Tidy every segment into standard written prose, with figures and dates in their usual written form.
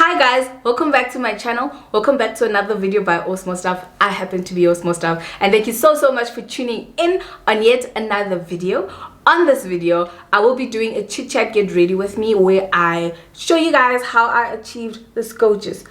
Hi guys, welcome back to my channel. Welcome back to another video by Osmo Stuff. I happen to be Osmo Stuff, and thank you so much for tuning in on yet another video. On this video, I will be doing a chit chat get ready with me where I show you guys how I achieved this gorgeous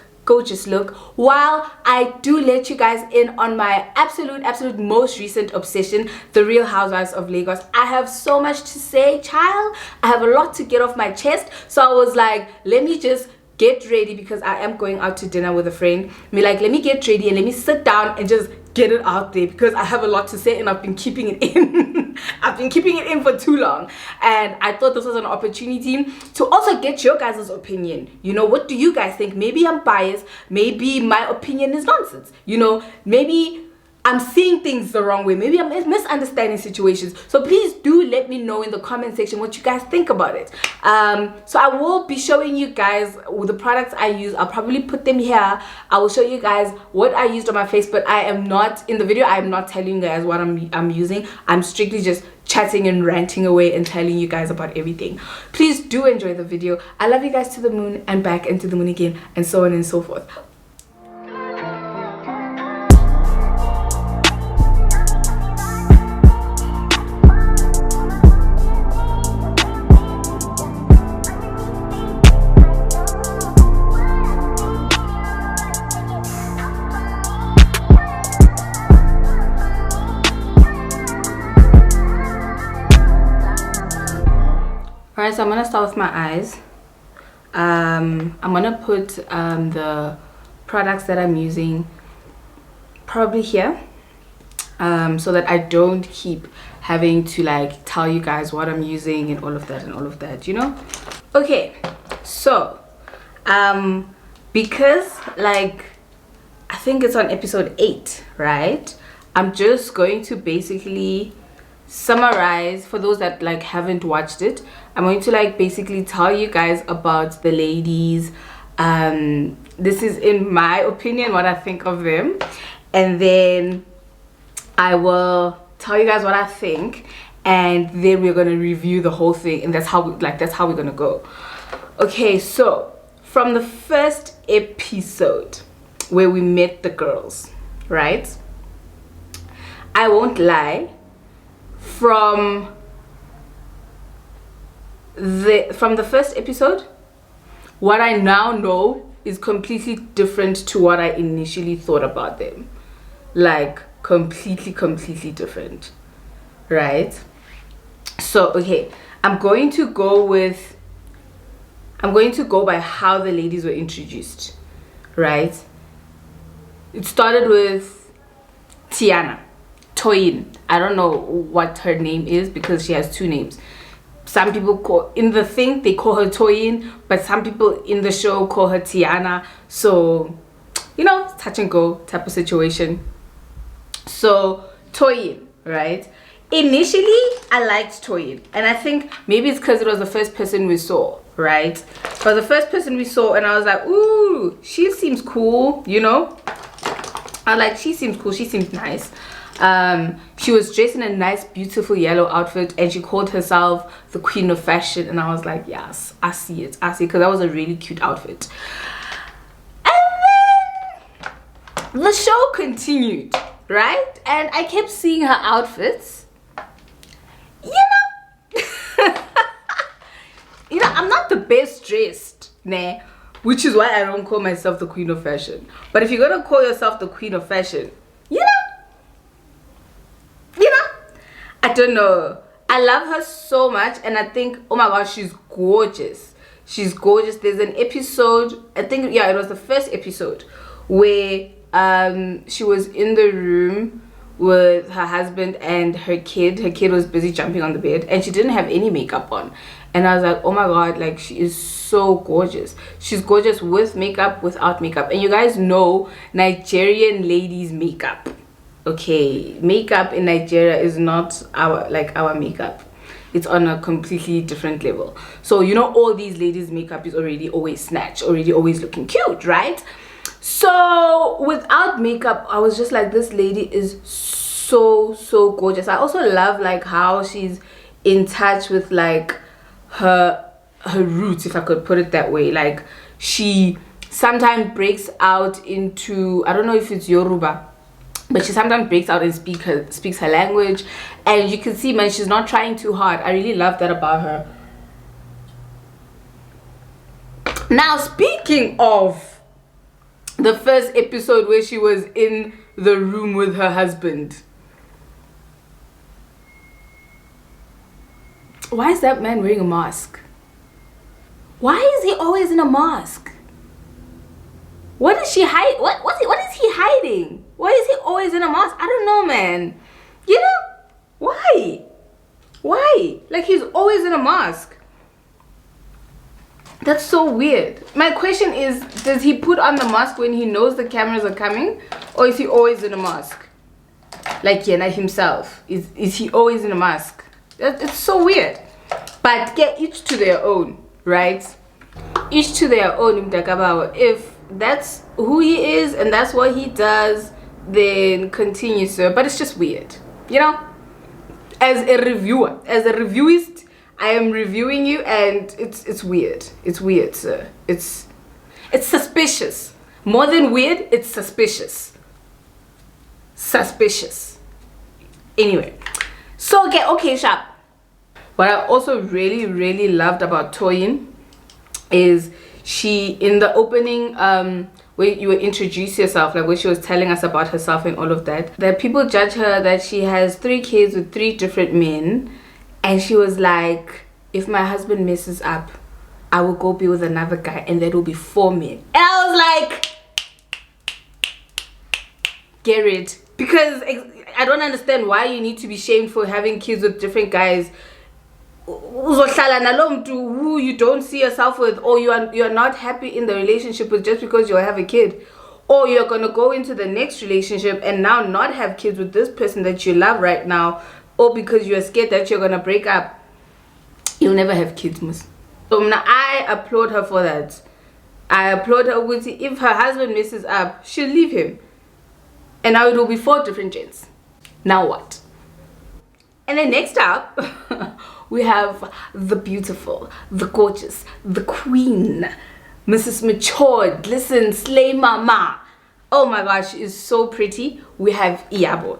look, while I do let you guys in on my absolute most recent obsession, the Real Housewives of Lagos. I have so much to say, child. I have a lot to get off my chest, so I was like, let me just get ready because I am going out to dinner with a friend. Let me get ready and let me sit down and just get it out there because I have a lot to say and I've been keeping it in. I've been keeping it in for too long, and I thought this was an opportunity to also get your guys' opinion. You know, what do you guys think? Maybe I'm biased, maybe my opinion is nonsense, you know, maybe I'm seeing things the wrong way, maybe I'm misunderstanding situations. So please do let me know in the comment section what you guys think about it. So I will be showing you guys the products I use. I'll probably put them here. I will show you guys what I used on my face, but I am not in the video. I am not telling you guys what I'm using. I'm strictly just chatting and ranting away and telling you guys about everything. Please do enjoy the video. I love you guys to the moon and back, and to the moon again, and so on and so forth. Alright, so I'm gonna start with my eyes. I'm gonna put the products that I'm using probably here, so that I don't keep having to like tell you guys what I'm using and all of that, you know. Okay, so because like I think it's on episode 8, right? I'm just going to basically summarize for those that like haven't watched it. I'm going to like basically tell you guys about the ladies. This is in my opinion what I think of them, and then I will tell you guys what I think, and then we're gonna review the whole thing, and that's how we're gonna go. Okay, so from the first episode where we met the girls, right? I won't lie, from the first episode, what I now know is completely different to what I initially thought about them. Like completely different, right? So okay, I'm going to go by how the ladies were introduced, right? It started with Toyin. I don't know what her name is because she has two names. Some people they call her Toyin, but some people in the show call her Tiana. So, you know, touch and go type of situation. So Toyin, right? Initially, I liked Toyin, and I think maybe it's because it was the first person we saw, right? But the first person we saw, and I was like, ooh, she seems cool, you know. I like, she seems cool, she seems nice. She was dressed in a nice beautiful yellow outfit, and she called herself the queen of fashion, and I was like, yes, I see it, because that was a really cute outfit. And then the show continued, right? And I kept seeing her outfits, you know. You know, I'm not the best dressed, nah, which is why I don't call myself the queen of fashion. But if you're gonna call yourself the queen of fashion, you know, I don't know, I love her so much, and I think, oh my gosh, she's gorgeous. She's gorgeous. There's an episode, I think, yeah, it was the first episode where she was in the room with her husband and her kid. Her kid was busy jumping on the bed, and she didn't have any makeup on, and I was like, oh my god, like, she is so gorgeous. She's gorgeous with makeup, without makeup. And you guys know Nigerian ladies makeup. Okay, makeup in Nigeria is not our makeup. It's on a completely different level. So you know, all these ladies makeup is already always snatched, already always looking cute, right? So without makeup, I was just like, this lady is so gorgeous. I also love like how she's in touch with like her roots, if I could put it that way. Like, she sometimes breaks out into, I don't know if it's Yoruba, but she sometimes breaks out and speaks her language, and you can see, man, she's not trying too hard. I really love that about her. Now, speaking of the first episode where she was in the room with her husband, why is that man wearing a mask? Why is he always in a mask? What is she hide? What is he hiding? Why is he always in a mask? I don't know, man. You know, why? Why? Like, he's always in a mask. That's so weird. My question is, does he put on the mask when he knows the cameras are coming, or is he always in a mask? Like Yena himself, is he always in a mask? It's so weird. But get each to their own, right? Each to their own. If that's who he is and that's what he does, then continue, sir. But it's just weird, you know. As a reviewer, as a reviewist, I am reviewing you, and it's weird. It's weird, sir. It's suspicious. More than weird, it's suspicious. Suspicious. Anyway, so okay, sharp. What I also really loved about Toyin is she, in the opening, where you would introduce yourself, like where she was telling us about herself and all of that, that people judge her that she has 3 kids with 3 different men, and she was like, if my husband messes up, I will go be with another guy, and there will be 4 men. And I was like, get it, because I don't understand why you need to be shamed for having kids with different guys who you don't see yourself with, or you are not happy in the relationship with just because you have a kid, or you're gonna go into the next relationship and now not have kids with this person that you love right now, or because you're scared that you're gonna break up. You'll never have kids, miss. So now I applaud her for that. I applaud her with, if her husband messes up, she'll leave him, and now it will be 4 different gents. Now what? And then next up we have the beautiful, the gorgeous, the queen, Mrs. Matured. Listen, slay mama. Oh my gosh, she is so pretty. We have Iyabo,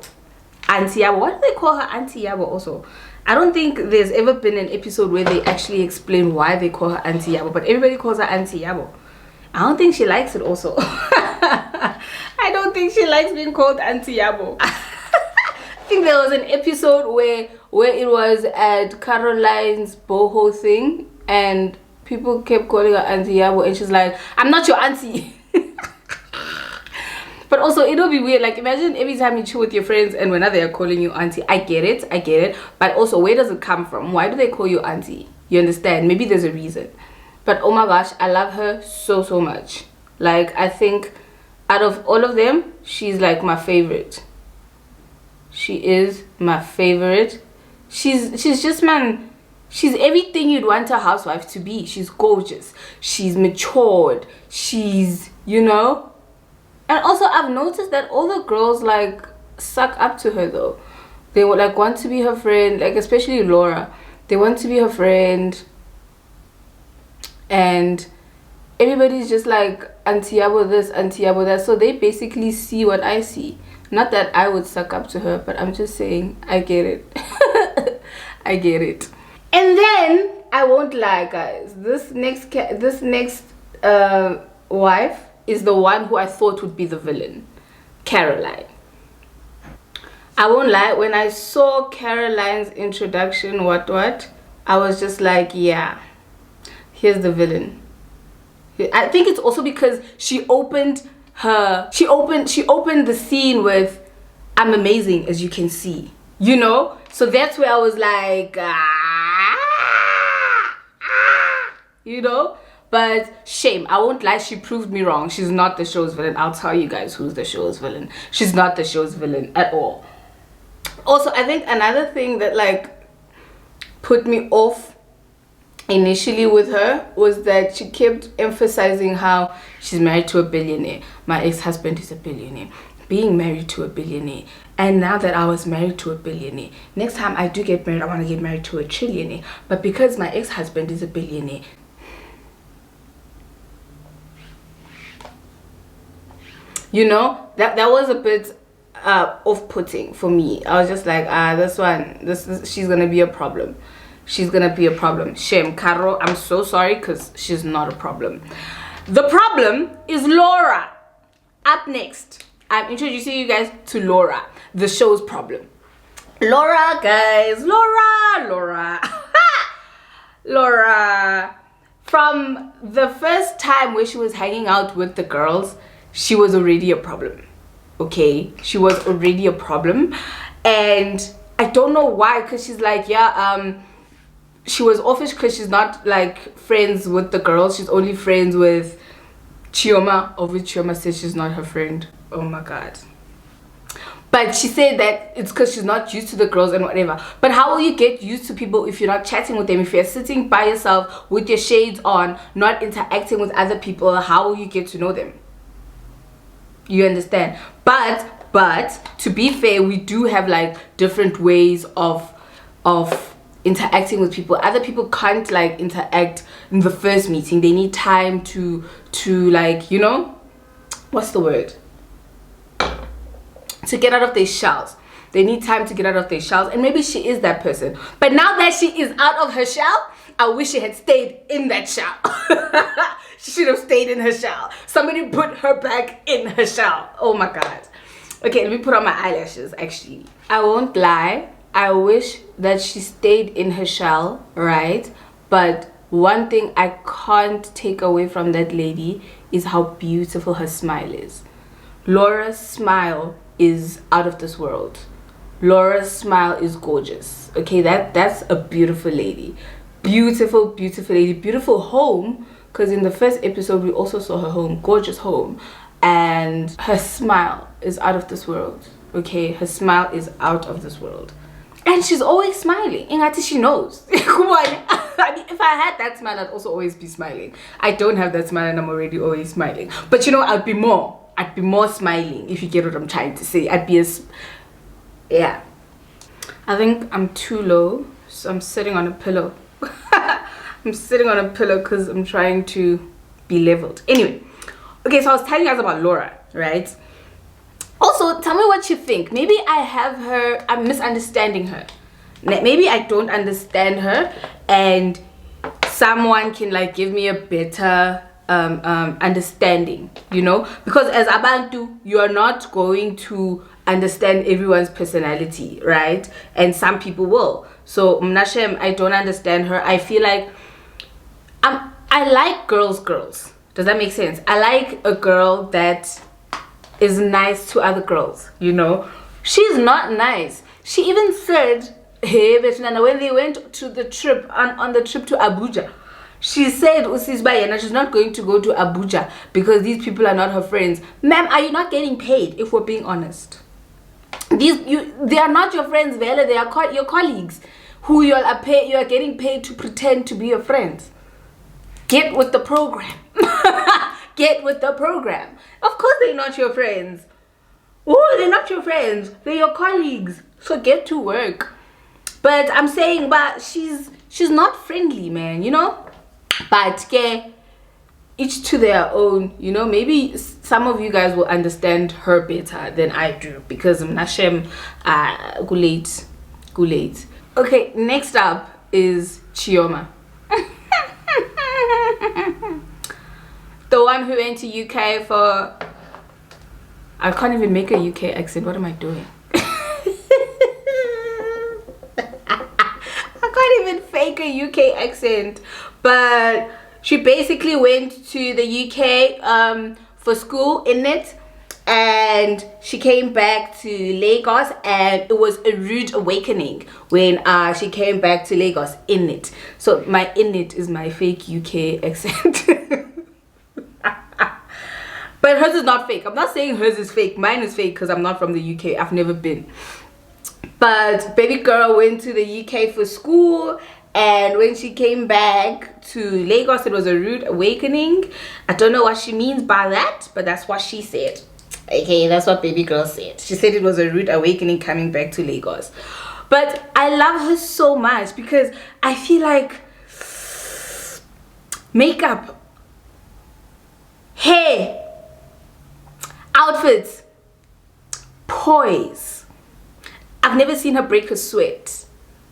Auntie Yabo. Why do they call her Auntie Yabo also? I don't think there's ever been an episode where they actually explain why they call her Auntie Yabo, but everybody calls her Auntie Yabo. I don't think she likes it also. I don't think she likes being called Auntie Yabo. I think there was an episode where it was at Caroline's boho thing, and people kept calling her Auntie Yabo, and she's like, I'm not your auntie. But also, it'll be weird. Like, imagine every time you chill with your friends and whenever they are calling you auntie. I get it. But also, where does it come from? Why do they call you auntie? You understand? Maybe there's a reason. But oh my gosh, I love her so much. Like, I think out of all of them, she's like my favorite. She is my favorite. She's just, man, she's everything you'd want a housewife to be. She's gorgeous. She's matured. She's, you know. And also, I've noticed that all the girls like suck up to her though. They would like want to be her friend, like especially Laura. They want to be her friend, and everybody's just like Auntie Yabo this, Auntie Yabo that. So they basically see what I see. Not that I would suck up to her, but I'm just saying I get it. I get it. And then I won't lie, guys. This next wife is the one who I thought would be the villain, Caroline. I won't lie, when I saw Caroline's introduction, I was just like, yeah, here's the villain. I think it's also because she opened the scene with, I'm amazing, as you can see, you know. So that's where I was like, you know. But shame, I won't lie, she proved me wrong. She's not the show's villain. I'll tell you guys who's the show's villain. She's not the show's villain at all. Also, I think another thing that like put me off initially with her was that she kept emphasizing how she's married to a billionaire. My ex-husband is a billionaire. Being married to a billionaire. And now that I was married to a billionaire, next time I do get married, I want to get married to a trillionaire. But because my ex-husband is a billionaire, You know, that was a bit off-putting for me. I was just like, she's gonna be a problem. She's gonna be a problem. Shame, Caro, I'm so sorry, because she's not a problem. The problem is Laura. Up next, I'm introducing you guys to Laura, the show's problem. Laura, guys, Laura. Laura. From the first time where she was hanging out with the girls, she was already a problem. Okay, she was already a problem, and I don't know why, because she's like, she was offish because she's not like friends with the girls. She's only friends with Chioma, of which Chioma says she's not her friend. Oh my god. But she said that it's because she's not used to the girls and whatever. But how will you get used to people if you're not chatting with them? If you're sitting by yourself with your shades on, not interacting with other people, how will you get to know them? You understand? But to be fair, we do have like different ways of interacting with people. Other people can't like interact in the first meeting. They need time to like, you know, what's the word? To get out of their shells. They need time to get out of their shells, and maybe she is that person. But now that she is out of her shell, I wish she had stayed in that shell. She should have stayed in her shell. Somebody put her back in her shell. Oh my god. Okay, let me put on my eyelashes. Actually, I won't lie, I wish that she stayed in her shell, right? But one thing I can't take away from that lady is how beautiful her smile is. Laura's smile is out of this world. Laura's smile is gorgeous. Okay, that's a beautiful lady. Beautiful lady. Beautiful home, because in the first episode we also saw her home. Gorgeous home. And her smile is out of this world. Okay, her smile is out of this world. And she's always smiling. Ingati, she knows. I mean, if I had that smile, I'd also always be smiling. I don't have that smile, and I'm already always smiling. But you know, I'd be more smiling, if you get what I'm trying to say. Yeah. I think I'm too low, so I'm sitting on a pillow. I'm sitting on a pillow because I'm trying to be leveled. Anyway, okay, so I was telling you guys about Laura, right? Also, tell me what you think. Maybe I'm misunderstanding her. Maybe I don't understand her, and someone can like give me a better understanding, you know, because as abantu, you are not going to understand everyone's personality, right? And some people will. So Mnashem, I don't understand her. I feel like I like girls. Does that make sense? I like a girl that is nice to other girls, you know. She's not nice. She even said, hey, when they went to the trip on the trip to Abuja, she said she's not going to go to Abuja because these people are not her friends. Ma'am, are you not getting paid, if we're being honest? They are not your friends, Vela. They are your colleagues who you are getting paid to pretend to be your friends. Get with the program. Get with the program. Of course they're not your friends. Oh, they're not your friends. They're your colleagues. So get to work. But I'm saying, but she's not friendly, man, you know? But each to their own, you know. Maybe some of you guys will understand her better than I do, because Mnashem gulate. Okay, next up is Chioma. The one who went to UK for... I can't even make a UK accent. What am I doing? I can't even fake a UK accent. But she basically went to the UK for school, in it. And she came back to Lagos, and it was a rude awakening when she came back to Lagos, in it. So my in it is my fake UK accent. But hers is not fake. I'm not saying hers is fake. Mine is fake because I'm not from the UK. I've never been. But baby girl went to the UK for school, and when she came back to Lagos, it was a rude awakening. I don't know what she means by that, but that's what she said. Okay, that's what baby girl said. She said it was a rude awakening coming back to Lagos. But I love her so much because I feel like makeup, hair, outfit, outfits, poise. I've never seen her break a sweat.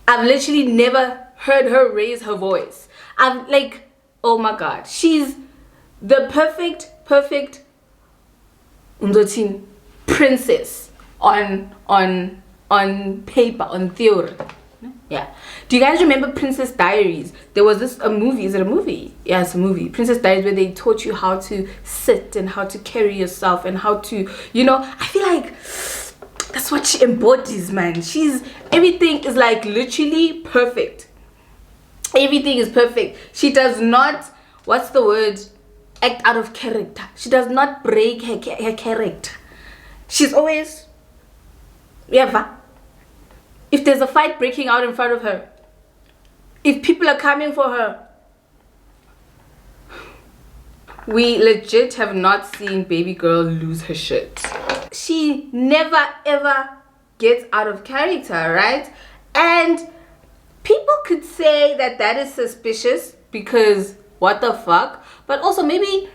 I've literally never heard her raise her voice. I'm like, oh my god, she's the perfect princess on paper, on theory. Yeah. Do you guys remember Princess Diaries? There was a movie. Is it a movie? Yeah, it's a movie. Princess Diaries, where they taught you how to sit and how to carry yourself and how to, you know, I feel like that's what she embodies, man. Everything is like literally perfect. Everything is perfect. She does not, what's the word, act out of character. She does not break her character. She's always, yeah. If there's a fight breaking out in front of her, if people are coming for her, we legit have not seen baby girl lose her shit. She never ever gets out of character, right? And people could say that is suspicious because what the fuck, but also maybe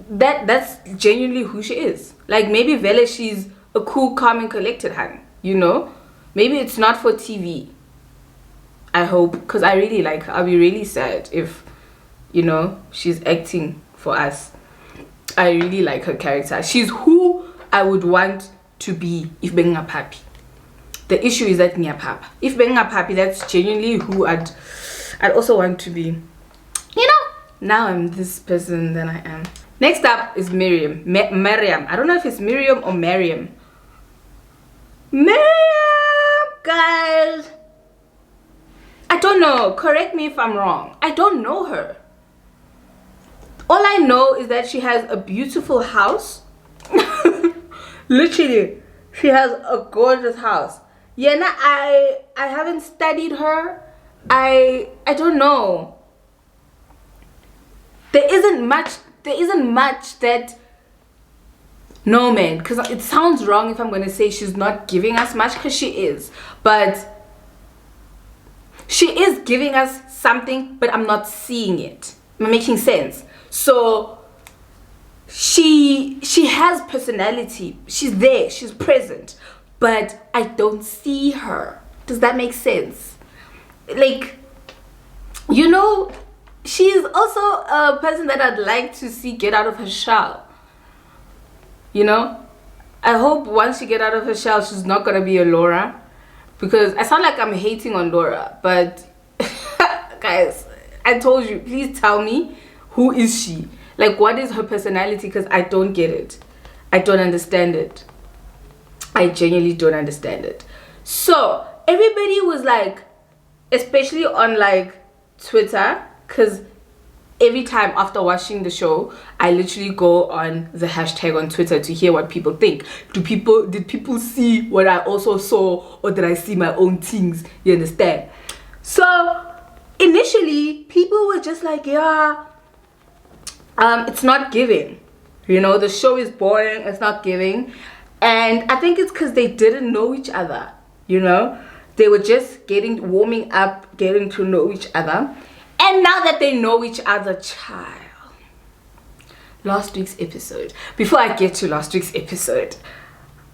that's genuinely who she is. Like maybe Vele, she's a cool, calm and collected hun, you know. Maybe it's not for TV. I hope, because I really like her. I'll be really sad if, you know, she's acting for us. I really like her character. She's who I would want to be if being a papi. The issue is that Nia Papa. If being a papi, that's genuinely who I'd also want to be. You know, now I'm this person than I am. Next up is Maryam. Maryam. I don't know if it's Miriam or Maryam. Maryam, guys. I don't know. Correct me if I'm wrong. I don't know her. All I know is that she has a beautiful house. Literally, she has a gorgeous house. Yeah, nah, I haven't studied her. I don't know. There isn't much that, no man, because it sounds wrong if I'm going to say she's not giving us much, because she is. But she is giving us something, but I'm not seeing it. Am I making sense? So she has personality. She's there. She's present. But I don't see her. Does that make sense? Like, you know, she's also a person that I'd like to see get out of her shell. You know? I hope once she get out of her shell, she's not going to be a Laura. Because I sound like I'm hating on Laura. But, guys, I told you, please tell me, who is she? Like, what is her personality? Because I don't get it. I don't understand it. I genuinely don't understand it. So everybody was like, especially on like Twitter, because every time after watching the show, I literally go on the hashtag on Twitter to hear what people think. Did people see what I also saw, or did I see my own things? You understand? So initially people were just like, yeah, it's not giving, you know, the show is boring, it's not giving. And I think it's because they didn't know each other, you know. They were just warming up, getting to know each other. And now that they know each other, child. Last week's episode. Before I get to last week's episode,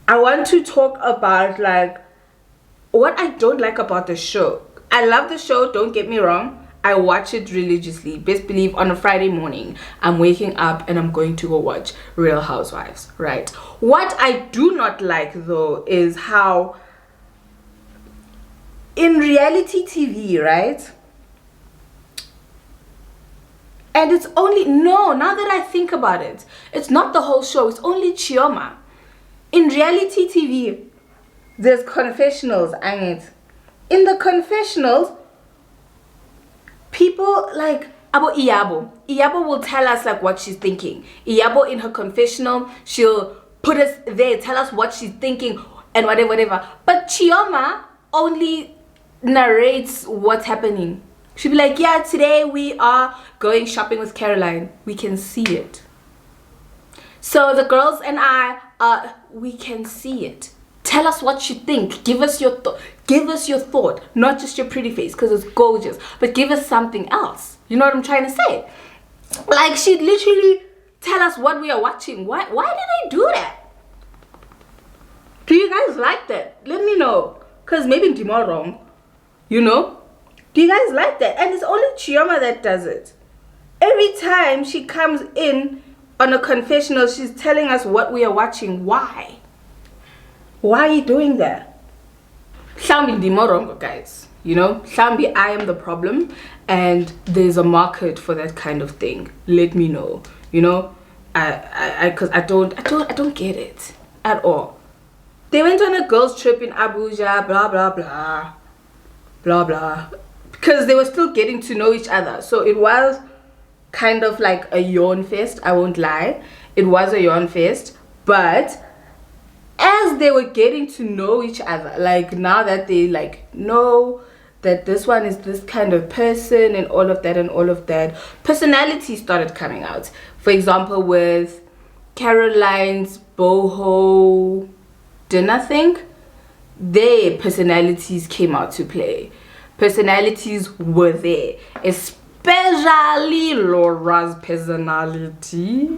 I want to talk about like what I don't like about the show. I love the show, don't get me wrong. I watch it religiously. Best believe on a Friday morning, I'm waking up and I'm going to go watch Real Housewives, right? What I do not like though is how in reality TV, right? And it's only, no, now that I think about it, it's not the whole show, it's only Chioma. In reality TV, there's confessionals, and in the confessionals, people like Iyabo will tell us like what she's thinking. Iyabo in her confessional, she'll put us there, tell us what she's thinking and whatever. But Chioma only narrates what's happening. She'll be like, yeah, today we are going shopping with Caroline. We can see it. So the girls and I, we can see it. Tell us what you think. Give us your thought, not just your pretty face, because it's gorgeous, but give us something else. You know what I'm trying to say? Like, she'd literally tell us what we are watching. Why did they do that? Do you guys like that? Let me know, because maybe I'm more wrong, you know. Do you guys like that? And it's only Chioma that does it. Every time she comes in on a confessional, she's telling us what we are watching. Why are you doing that? Mhlawumbi ndimo wrong, guys, you know. Mhlawumbi I am the problem and there's a market for that kind of thing. Let me know, you know. Because I don't get it at all. They went on a girls trip in Abuja, blah blah blah blah blah, because they were still getting to know each other. So it was kind of like a yawn fest, I won't lie. It was a yawn fest, but as they were getting to know each other, like now that they like know that this one is this kind of person and all of that, personalities started coming out. For example, with Caroline's boho dinner thing, their personalities came out to play. Personalities were there, especially Laura's personality.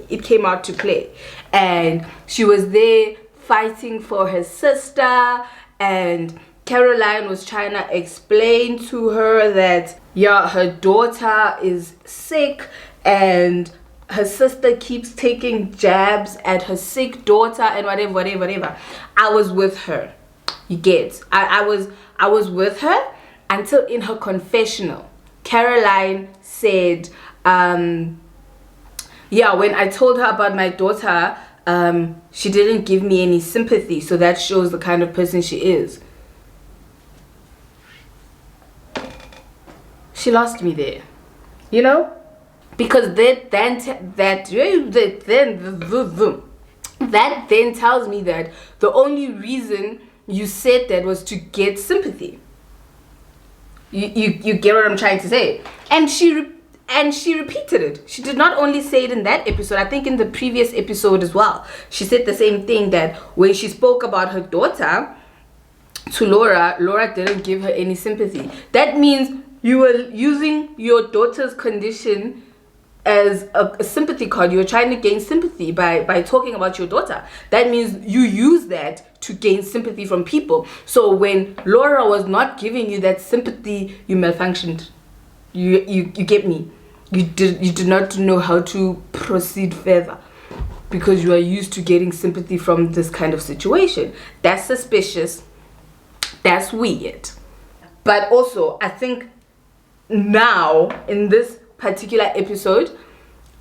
It came out to play, and she was there fighting for her sister, and Caroline was trying to explain to her that yeah, her daughter is sick and her sister keeps taking jabs at her sick daughter and whatever. I was with her, you get. I was with her until in her confessional Caroline said yeah, when I told her about my daughter, she didn't give me any sympathy, so that shows the kind of person she is. She lost me there, you know, because that then tells me that the only reason you said that was to get sympathy. You get what I'm trying to say? And she repeated it. She did not only say it in that episode, I think in the previous episode as well. She said the same thing, that when she spoke about her daughter to Laura didn't give her any sympathy. That means you were using your daughter's condition as a sympathy card. You were trying to gain sympathy by talking about your daughter. That means you use that to gain sympathy from people. So when Laura was not giving you that sympathy, you malfunctioned. You get me? You did not know how to proceed further because you are used to getting sympathy from this kind of situation. That's suspicious. That's weird. But also, I think now in this particular episode,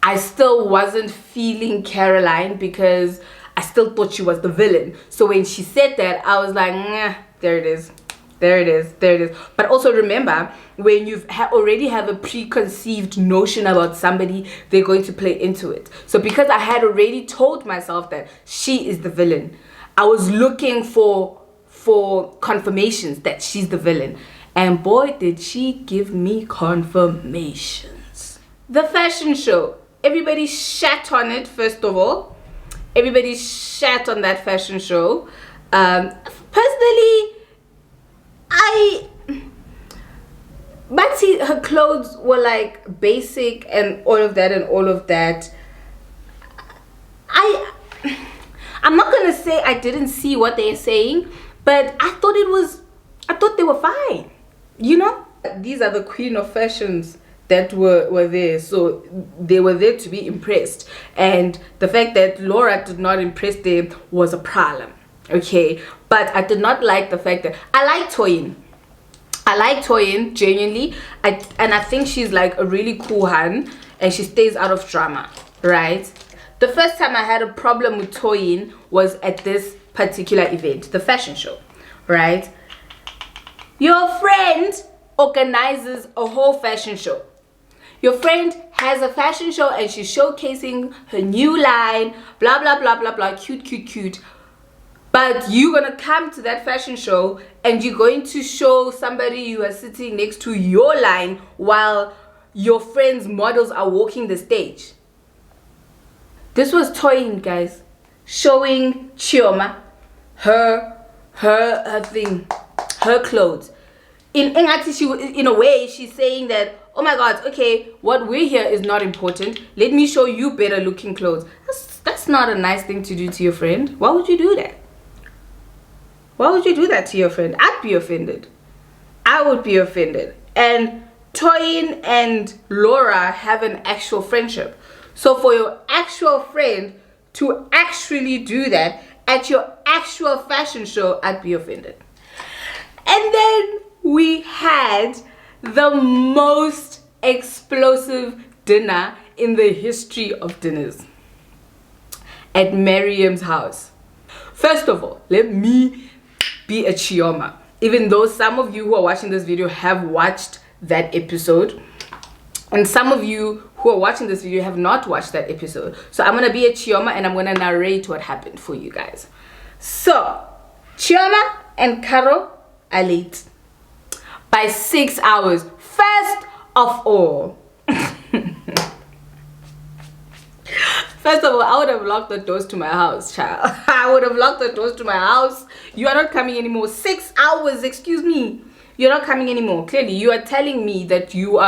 I still wasn't feeling Caroline because I still thought she was the villain. So when she said that, I was like, nah, there it is. But also remember, when you already have a preconceived notion about somebody, they're going to play into it. So because I had already told myself that she is the villain, I was looking for confirmations that she's the villain. And boy, did she give me confirmations. The fashion show. Everybody shat on it, first of all. Everybody shat on that fashion show. Personally, but see, her clothes were like basic and all of that. I'm not gonna say I didn't see what they're saying, but I thought they were fine, you know. These are the queen of fashions that were there, so they were there to be impressed, and the fact that Laura did not impress them was a problem, okay. But I did not like the fact that I like Toyin genuinely. I think she's like a really cool hun, and she stays out of drama, right? The first time I had a problem with Toyin was at this particular event, the fashion show, right? Your friend organizes a whole fashion show. Your friend has a fashion show and she's showcasing her new line, blah blah blah blah blah, cute. But you're gonna come to that fashion show and you're going to show somebody you are sitting next to your line while your friend's models are walking the stage. This was Toyin, guys, showing Chioma her thing, her clothes. In a way, she's saying that, oh my God, okay, what we're here is not important. Let me show you better looking clothes. That's not a nice thing to do to your friend. Why would you do that? Why would you do that to your friend? I'd be offended. I would be offended. And Toyin and Laura have an actual friendship. So for your actual friend to actually do that at your actual fashion show, I'd be offended. And then we had the most explosive dinner in the history of dinners at Maryam's house. First of all, let me be a Chioma. Even though some of you who are watching this video have watched that episode, and some of you who are watching this video have not watched that episode. So I'm gonna be a Chioma and I'm gonna narrate what happened for you guys. So Chioma and Caro are late by 6 hours. First of all, first of all, I would have locked the doors to my house, child. I would have locked the doors to my house. You are not coming anymore. 6 hours, excuse me. You're not coming anymore. Clearly, you are telling me that you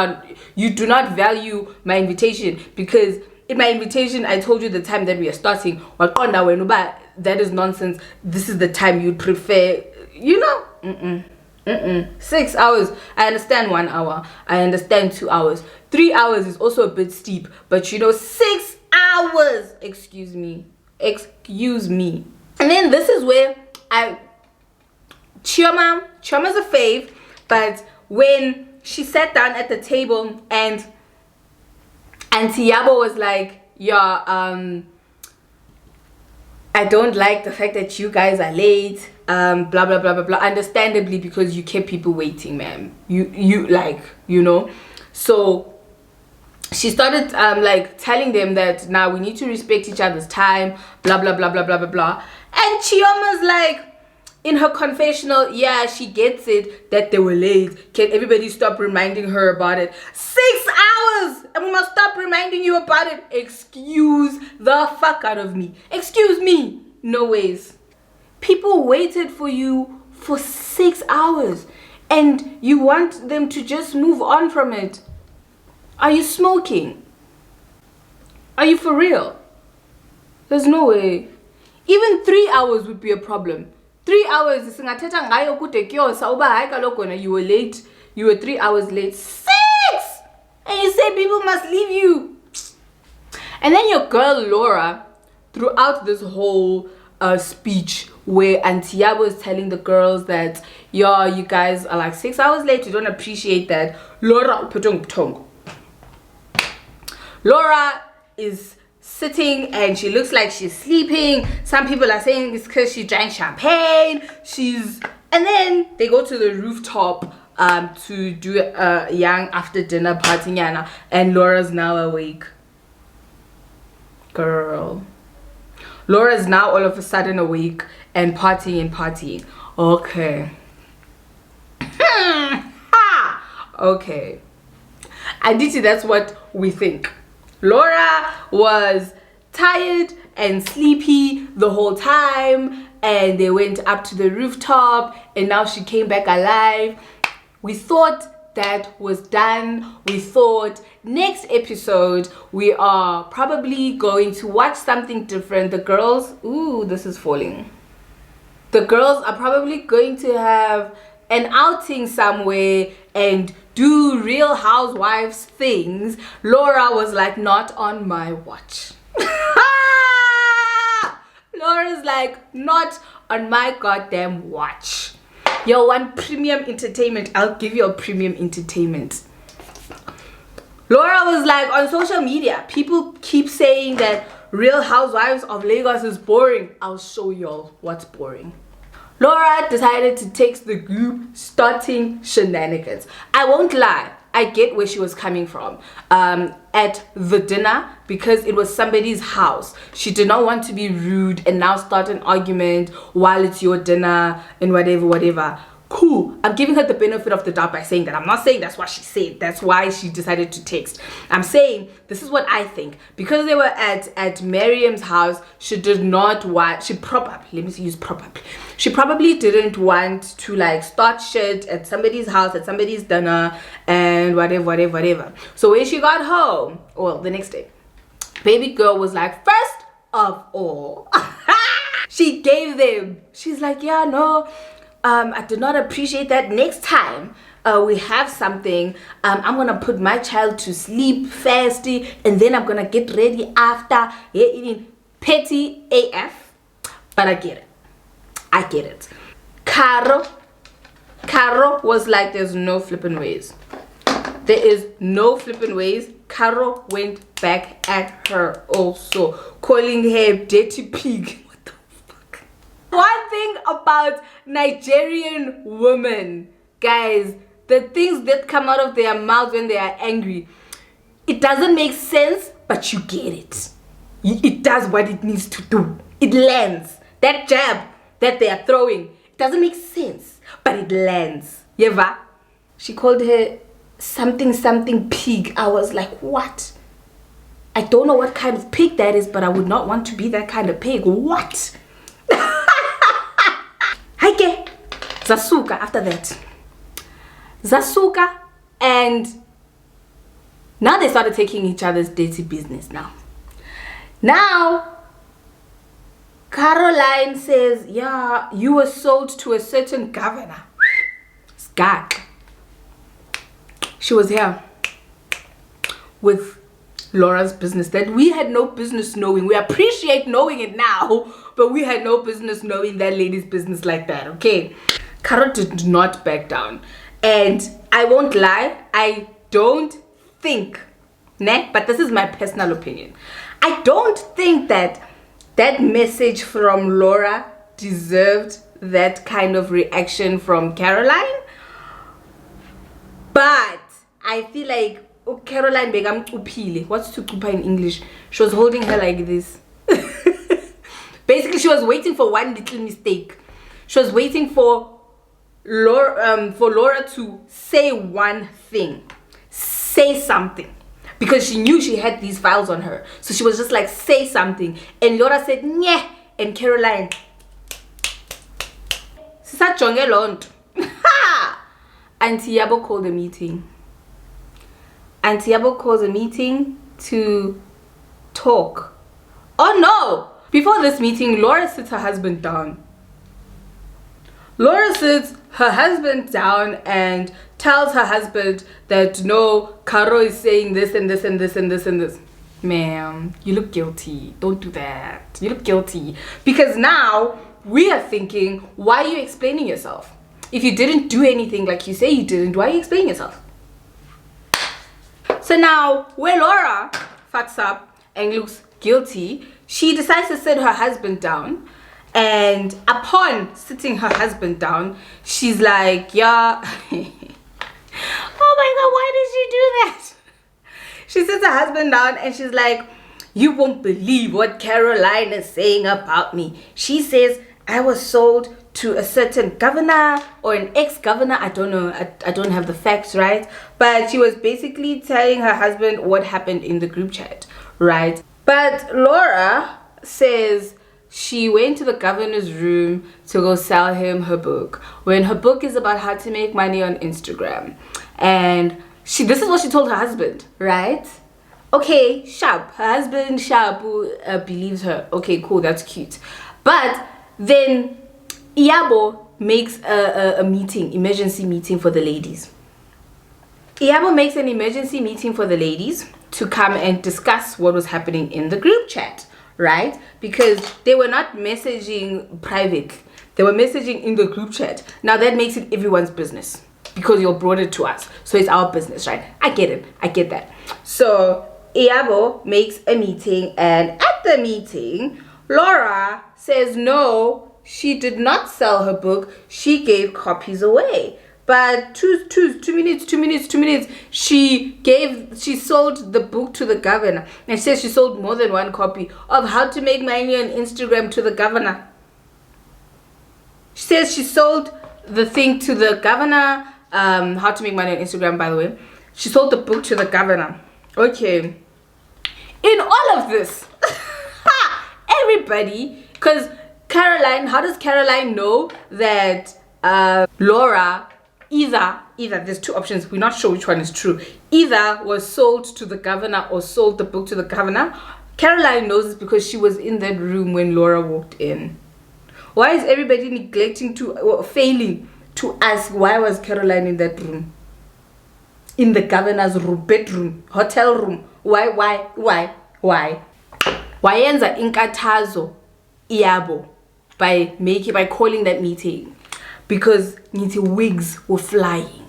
do not value my invitation, because in my invitation, I told you the time that we are starting. That is nonsense. This is the time you'd prefer. You know? 6 hours. I understand 1 hour. I understand 2 hours. 3 hours is also a bit steep. But you know, 6 hours. Excuse me. Excuse me. And then this is where Chioma's a fave. But when she sat down at the table and Auntie Yabo was like, yeah, I don't like the fact that you guys are late, blah blah blah blah blah. Understandably, because you kept people waiting, ma'am. You like, you know. So she started like telling them that now we need to respect each other's time, blah blah blah blah blah blah blah. And Chioma's like, in her confessional, yeah, she gets it that they were late. Can everybody stop reminding her about it? 6 hours! And we must stop reminding you about it. Excuse the fuck out of me. Excuse me. No ways. People waited for you for 6 hours. And you want them to just move on from it. Are you smoking? Are you for real? There's no way. Even 3 hours would be a problem. 3 hours, you were late. You were 3 hours late. 6! And you say people must leave you. And then your girl Laura, throughout this whole speech where Auntie Yabo was telling the girls that, yeah, you guys are like 6 hours late, you don't appreciate that. Laura is sitting and she looks like she's sleeping. Some people are saying it's because she drank champagne. And then they go to the rooftop to do a young after dinner party, and Laura's now awake. Girl, Laura's now all of a sudden awake and partying. Okay. Okay. Aditi, that's what we think. Laura was tired and sleepy the whole time, and they went up to the rooftop, and now she came back alive. We thought that was done. We thought next episode we are probably going to watch something different. The girls, ooh, this is falling. The girls are probably going to have an outing somewhere and do Real Housewives things. Laura was like, not on my watch. Laura's like, not on my goddamn watch. You want premium entertainment? I'll give you a premium entertainment. Laura was like, on social media, people keep saying that Real Housewives of Lagos is boring. I'll show y'all what's boring. Laura decided to text the group starting shenanigans. I won't lie, I get where she was coming from. At the dinner, because it was somebody's house, she did not want to be rude and now start an argument while it's your dinner and whatever. Cool. I'm giving her the benefit of the doubt by saying that. I'm not saying that's what she said. That's why she decided to text. I'm saying this is what I think. Because they were at Maryam's house, she did not want, she probably didn't want to like start shit at somebody's house, at somebody's dinner, and whatever. So when she got home, well, the next day, baby girl was like, first of all, She gave them. She's like, yeah, no, I did not appreciate that. Next time we have something, I'm gonna put my child to sleep fasty, and then I'm gonna get ready after. Yeah, eating petty AF. But I get it. Caro was like, there's no flipping ways. There is no flipping ways. Caro went back at her also, calling her dirty pig. What the fuck? One thing about Nigerian women, guys, the things that come out of their mouth when they are angry, it doesn't make sense, but you get it. It does what it needs to do. It lands. That jab that they are throwing, it doesn't make sense, but it lands. Yeva? She called her something pig. I was like, what? I don't know what kind of pig that is, but I would not want to be that kind of pig. What? Haike Zasuka after that. Zasuka, and now they started taking each other's dirty business now Caroline says, yeah, you were sold to a certain governor. Skak. She was here with Laura's business that we had no business knowing. We appreciate knowing it now, but we had no business knowing that lady's business like that, okay? Caro did not back down. And I won't lie, I don't think, but this is my personal opinion, I don't think that message from Laura deserved that kind of reaction from Caroline. But I feel like Caroline begam upile. What's to kupa in English? She was holding her like this. Basically, she was waiting for one little mistake. She was waiting for Laura to say one thing, say something, because she knew she had these files on her. So she was just like, say something. And Laura said, nyeh. And Caroline, Sisajonge lonto. Auntie Yabo called a meeting. Auntie Yabo calls a meeting to talk. Oh no! Before this meeting, Laura sits her husband down. Laura sits her husband down and tells her husband that no, Caro is saying this and this and this and this and this. Ma'am, you look guilty. Don't do that. You look guilty. Because now we are thinking, why are you explaining yourself? If you didn't do anything like you say you didn't, why are you explaining yourself? So now, where Laura fucks up and looks guilty, she decides to sit her husband down. And upon sitting her husband down, she's like, yeah. Oh my God, why did she do that? She sits her husband down and she's like, you won't believe what Caroline is saying about me. She says I was sold to a certain governor or an ex-governor. I don't know. I don't have the facts, right? But she was basically telling her husband what happened in the group chat, right? But Laura says she went to the governor's room to go sell him her book, when her book is about how to make money on Instagram. And this is what she told her husband, right? Okay, sharp. Her husband, sharp, believes her. Okay, cool, that's cute. But then Iyabo makes a meeting, emergency meeting for the ladies. Iyabo makes an emergency meeting for the ladies to come and discuss what was happening in the group chat, right? Because they were not messaging privately. They were messaging in the group chat. Now that makes it everyone's business because you brought it to us. So it's our business, right? I get it. I get that. So Iyabo makes a meeting, and at the meeting, Laura says no, she did not sell her book. She gave copies away. But two minutes. She sold the book to the governor. And she says she sold more than one copy of How to Make Money on Instagram to the governor. She says she sold the thing to the governor. How to Make Money on Instagram, by the way. She sold the book to the governor. Okay. In all of this, everybody, because Caroline, how does Caroline know that Laura either there's two options, we're not sure which one is true, either was sold to the governor or sold the book to the governor? Caroline knows this because she was in that room when Laura walked in. Why is everybody neglecting to or failing to ask why was Caroline in that room? In the governor's room, bedroom, hotel room. Why? Wayenza inkathazo iabo by calling that meeting because wigs were flying.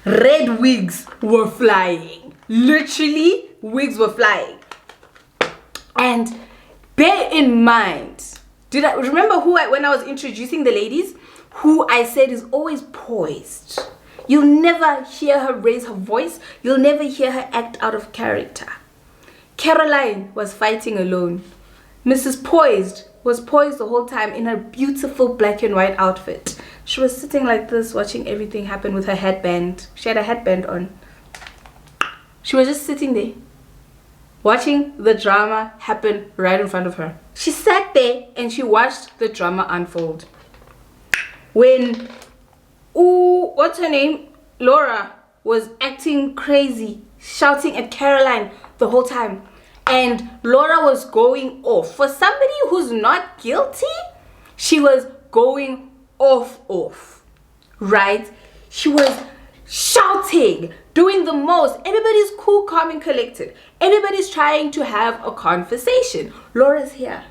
Red wigs were flying. Literally, wigs were flying. And bear in mind, did I remember when I was introducing the ladies, who I said is always poised? You'll never hear her raise her voice. You'll never hear her act out of character. Caroline was fighting alone. Mrs. Poised was poised the whole time in her beautiful black and white outfit. She was sitting like this, watching everything happen with her headband. She had a headband on. She was just sitting there, watching the drama happen right in front of her. She sat there and she watched the drama unfold. When, what's her name? Laura was acting crazy, shouting at Caroline the whole time. And Laura was going off. For somebody who's not guilty, she was going off, right? She was shouting, doing the most. Everybody's cool, calm, and collected. Everybody's trying to have a conversation. Laura's here.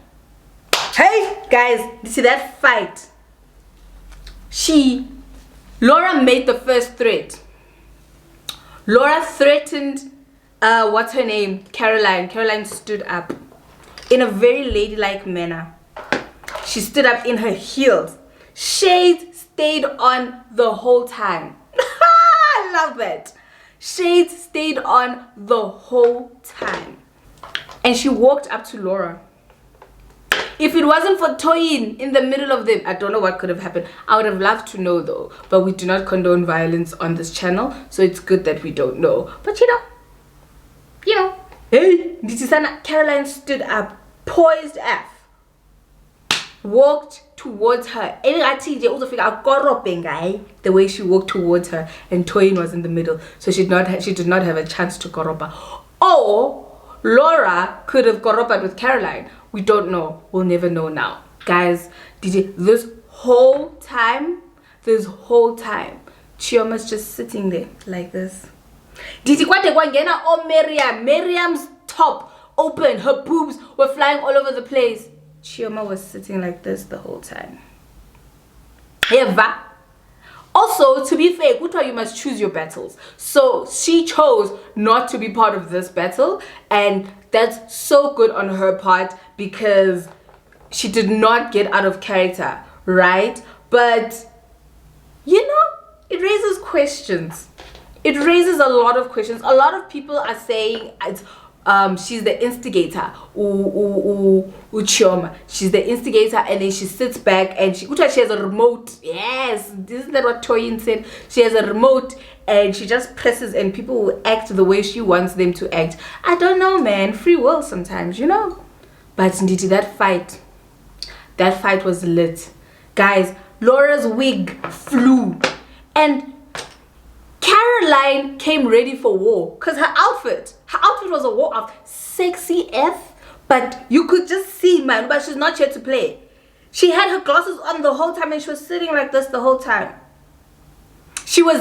Hey, guys, you see that fight? Laura made the first threat. Laura threatened, what's her name? Caroline. Caroline stood up in a very ladylike manner. She stood up in her heels. Shades stayed on the whole time. I love that. Shades stayed on the whole time. And she walked up to Laura. If it wasn't for Toyin in the middle of them, I don't know what could have happened. I would have loved to know though. But we do not condone violence on this channel. So it's good that we don't know. But you know. Hey, Caroline stood up, poised F, walked towards her. The way she walked towards her, and Toyin was in the middle. So she did not have a chance to koropa. Or Laura could have koropa with Caroline. We don't know. We'll never know now. Guys, this whole time, Chioma's just sitting there like this. Maryam's top open, her boobs were flying all over the place. Chioma was sitting like this the whole time. Also, to be fair, you must choose your battles. So she chose not to be part of this battle, and that's so good on her part because she did not get out of character, right? But it raises questions. It raises a lot of questions. A lot of people are saying she's the instigator. Chioma. She's the instigator, and then she sits back and she has a remote. Yes, isn't that what Toyin said? She has a remote and she just presses and people will act the way she wants them to act. I don't know, man. Free will sometimes, But indeed, that fight was lit. Guys, Laura's wig flew. And Caroline came ready for war because her outfit was a war of sexy F, but you could just see, man, but she's not here to play. She had her glasses on the whole time and she was sitting like this the whole time. She was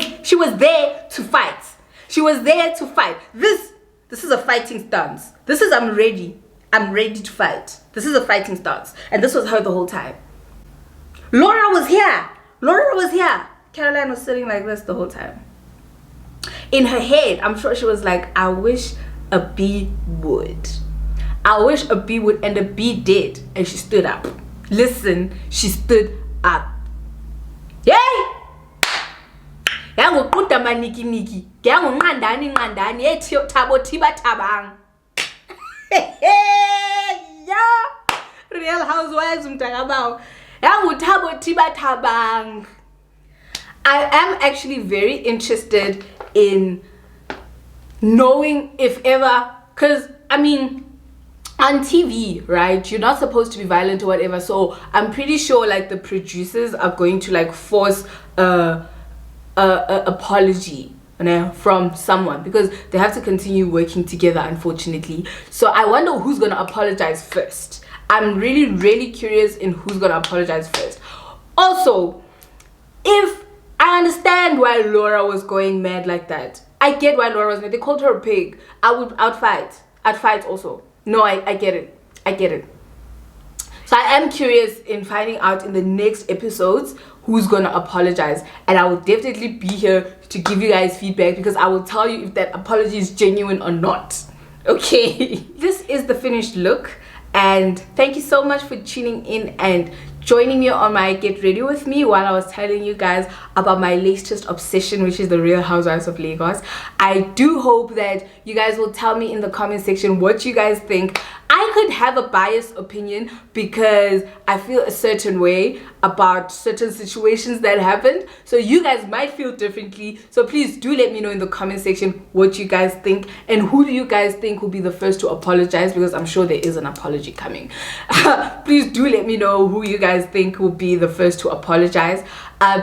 there to fight. She was there to fight. This is a fighting stance. This is I'm ready to fight. This is a fighting stance. And this was her the whole time. Laura was here. Caroline was sitting like this the whole time. In her head, I'm sure she was like, I wish a bee would. I wish a bee would, and the bee did. And she stood up. Listen, she stood up. Yay! Yangokuta maniki. Yango ngandani. Etio tabo tiba tabang. Yeah. Real Housewives mtangabao. Yango tabo tiba tabang. I am actually very interested in knowing if ever, because on TV, right, you're not supposed to be violent or whatever, so I'm pretty sure like the producers are going to like force a apology from someone because they have to continue working together, unfortunately. So I wonder who's gonna apologize first. I'm really curious in who's gonna apologize first. Also, if I understand why Laura was going mad like that, I get why Laura was mad. They called her a pig. I'd fight also. No, I get it. So I am curious in finding out in the next episodes who's gonna apologize, and I will definitely be here to give you guys feedback, because I will tell you if that apology is genuine or not. Okay. This is the finished look, and thank you so much for tuning in and joining me on my get ready with me while I was telling you guys about my latest obsession, which is the Real Housewives of Lagos. I do hope that you guys will tell me in the comment section what you guys think. I could have a biased opinion because I feel a certain way about certain situations that happened, so you guys might feel differently. So please do let me know in the comment section what you guys think, and who do you guys think will be the first to apologize, because I'm sure there is an apology coming. Please do let me know who you guys think will be the first to apologize.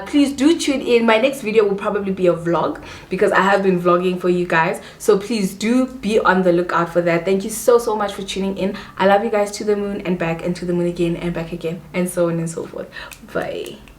Please do tune in. My next video will probably be a vlog, because I have been vlogging for you guys, so please do be on the lookout for that. Thank you so much for tuning in. I love you guys to the moon and back, and to the moon again and back again, and so on and so forth. Bye.